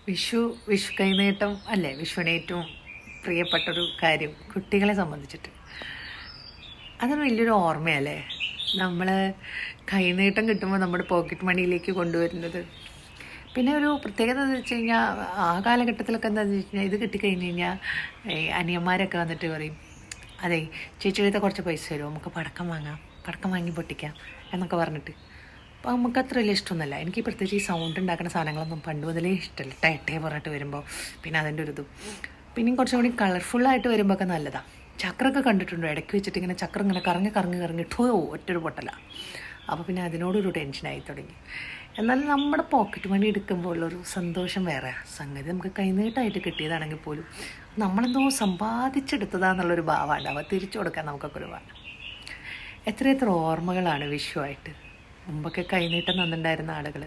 വിഷു കൈനീട്ടം അല്ലേ വിഷുവിന് ഏറ്റവും പ്രിയപ്പെട്ടൊരു കാര്യം കുട്ടികളെ സംബന്ധിച്ചിട്ട്. അതൊരു വലിയൊരു ഓർമ്മയല്ലേ, നമ്മൾ കൈനീട്ടം കിട്ടുമ്പോൾ നമ്മുടെ പോക്കറ്റ് മണിയിലേക്ക് കൊണ്ടുവരുന്നത്. പിന്നെ ഒരു പ്രത്യേകത എന്ന് വെച്ച് കഴിഞ്ഞാൽ ആ കാലഘട്ടത്തിലൊക്കെ എന്താണെന്ന് വെച്ച് കഴിഞ്ഞാൽ ഇത് കിട്ടിക്കഴിഞ്ഞ് കഴിഞ്ഞാൽ അനിയന്മാരൊക്കെ വന്നിട്ട് പറയും, അതെ ചേച്ചിയുടെ കുറച്ച് പൈസ തരുമോ, നമുക്ക് പടക്കം വാങ്ങി പൊട്ടിക്കാം എന്നൊക്കെ പറഞ്ഞിട്ട്. അപ്പോൾ നമുക്ക് അത്ര വലിയ ഇഷ്ടമൊന്നുമല്ല. എനിക്ക് പ്രത്യേകിച്ച് ഈ സൗണ്ട് ഉണ്ടാക്കുന്ന സാധനങ്ങളൊന്നും പണ്ട് മുതലേ ഇഷ്ടമല്ല. ടേട്ടേ പറഞ്ഞിട്ട് വരുമ്പോൾ പിന്നെ അതിൻ്റെ ഒരു ഇതും പിന്നെയും കുറച്ചും കൂടി കളർഫുള്ളായിട്ട് വരുമ്പോൾ ഒക്കെ നല്ലതാണ്. ചക്രമൊക്കെ കണ്ടിട്ടുണ്ടോ, ഇടയ്ക്ക് വെച്ചിട്ട് ഇങ്ങനെ ചക്രം ഇങ്ങനെ കറങ്ങിട്ടോ ഒറ്റൊരു പൊട്ടല. അപ്പോൾ പിന്നെ അതിനോടൊരു ടെൻഷനായി തുടങ്ങി. എന്നാൽ നമ്മുടെ പോക്കറ്റ് മണി എടുക്കുമ്പോൾ ഉള്ളൊരു സന്തോഷം വേറെ. സംഗതി നമുക്ക് കൈനീട്ടമായിട്ട് കിട്ടിയതാണെങ്കിൽ പോലും നമ്മളെന്തോ സമ്പാദിച്ചെടുത്തതാന്നുള്ളൊരു ഭാവമാണ്. അവ തിരിച്ചു കൊടുക്കാൻ നമുക്കൊക്കെ ഒരു ഭാവം. എത്ര ഓർമ്മകളാണ് വിഷുവായിട്ട്. മുമ്പൊക്കെ കൈനീട്ടം തന്നിട്ടുണ്ടായിരുന്ന ആളുകൾ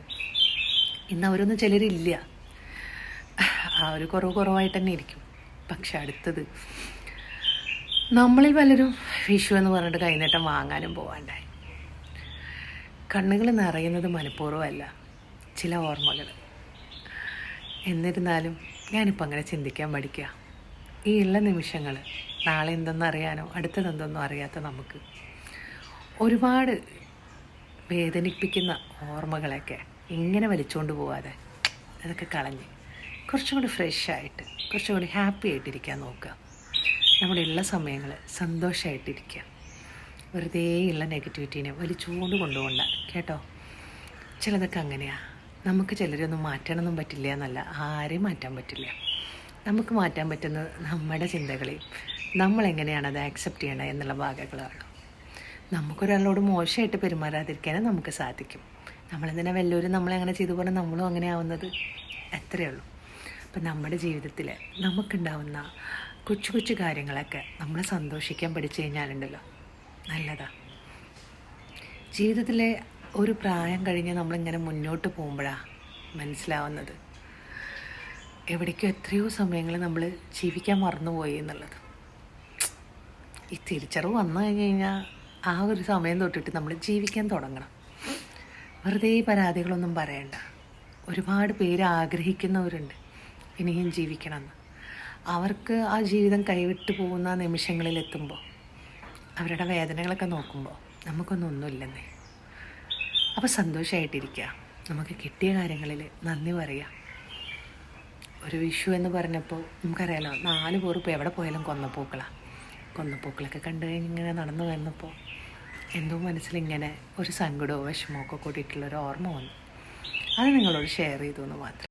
ഇന്ന് അവരൊന്നും ചിലരില്ല. ആ ഒരു കുറവായിട്ട് തന്നെ ഇരിക്കും. പക്ഷെ അടുത്തത് നമ്മളിൽ പലരും വിഷു എന്ന് പറഞ്ഞിട്ട് കൈനീട്ടം വാങ്ങാനും പോകാണ്ടായി. കണ്ണുകൾ നിറയുന്നത് മനഃപൂർവ്വമല്ല, ചില ഓർമ്മകൾ. എന്നിരുന്നാലും ഞാനിപ്പോൾ അങ്ങനെ ചിന്തിക്കാൻ പഠിക്കുക. ഈ ഉള്ള നിമിഷങ്ങൾ നാളെ എന്തെന്നറിയാനോ അടുത്തതെന്തെന്നോ അറിയാത്ത നമുക്ക് ഒരുപാട് വേദനിപ്പിക്കുന്ന ഓർമ്മകളൊക്കെ ഇങ്ങനെ വലിച്ചുകൊണ്ട് പോവാതെ അതൊക്കെ കളഞ്ഞ് കുറച്ചും കൂടി ഫ്രഷായിട്ട് കുറച്ചും കൂടി ഹാപ്പി ആയിട്ടിരിക്കാൻ നോക്കുക. നമ്മുടെ ഉള്ള സമയങ്ങൾ സന്തോഷമായിട്ടിരിക്കുക. വെറുതെ ഉള്ള നെഗറ്റിവിറ്റീനെ വലിച്ചുകൊണ്ട് കൊണ്ടുപോകണ്ട കേട്ടോ. ചിലതൊക്കെ അങ്ങനെയാണ്. നമുക്ക് ചിലരൊന്നും മാറ്റാനൊന്നും പറ്റില്ല എന്നല്ല, ആരെയും മാറ്റാൻ പറ്റില്ല. നമുക്ക് മാറ്റാൻ പറ്റുന്നത് നമ്മുടെ ചിന്തകളെയും നമ്മളെങ്ങനെയാണ് അത് ആക്സെപ്റ്റ് ചെയ്യണത് എന്നുള്ള ഭാഗങ്ങളാണ്. നമുക്കൊരാളോട് മോശമായിട്ട് പെരുമാറാതിരിക്കാനും നമുക്ക് സാധിക്കും. നമ്മളെന്തിനാ വല്ലവരും നമ്മളെ അങ്ങനെ ചെയ്തു പോലെ നമ്മളും അങ്ങനെ ആവുന്നത്, അത്രയേ ഉള്ളൂ. അപ്പം നമ്മുടെ ജീവിതത്തിൽ നമുക്കുണ്ടാവുന്ന കൊച്ചു കൊച്ചു കാര്യങ്ങളൊക്കെ നമ്മളെ സന്തോഷിക്കാൻ പഠിച്ചു കഴിഞ്ഞാലുണ്ടല്ലോ നല്ലതാണ്. ജീവിതത്തിലെ ഒരു പ്രായം കഴിഞ്ഞ് നമ്മളിങ്ങനെ മുന്നോട്ട് പോകുമ്പോഴാണ് മനസ്സിലാവുന്നത് എവിടേക്കോ എത്രയോ സമയങ്ങൾ നമ്മൾ ജീവിക്കാൻ മറന്നുപോയി എന്നുള്ളത്. ഈ തിരിച്ചറിവ് വന്നു കഴിഞ്ഞ് കഴിഞ്ഞാൽ ആ ഒരു സമയം തൊട്ടിട്ട് നമ്മൾ ജീവിക്കാൻ തുടങ്ങണം. വെറുതെ പരാതികളൊന്നും പറയണ്ട. ഒരുപാട് പേര് ആഗ്രഹിക്കുന്നവരുണ്ട് ഇനിയും ജീവിക്കണമെന്ന്. അവർക്ക് ആ ജീവിതം കൈവിട്ട് പോകുന്ന നിമിഷങ്ങളിലെത്തുമ്പോൾ അവരുടെ വേദനകളൊക്കെ നോക്കുമ്പോൾ നമുക്കൊന്നൊന്നുമില്ലെന്നേ. അപ്പോൾ സന്തോഷമായിട്ടിരിക്കുക. നമുക്ക് കിട്ടിയ കാര്യങ്ങളിൽ നന്ദി പറയുക. ഒരു വിഷു എന്ന് പറഞ്ഞപ്പോൾ നമുക്കറിയാലോ 4 പേർ ഇപ്പോൾ എവിടെ പോയാലും കൊന്നപ്പൂക്കളൊക്കെ കണ്ടു കഴിഞ്ഞ് ഇങ്ങനെ നടന്നു വന്നപ്പോൾ എന്തോ മനസ്സിലിങ്ങനെ ഒരു സങ്കടമോ വിഷമമോ ഒക്കെ കൂടിയിട്ടുള്ളൊരു ഓർമ്മ വന്നു. അത് നിങ്ങളോട് ഷെയർ ചെയ്തു എന്ന് മാത്രം.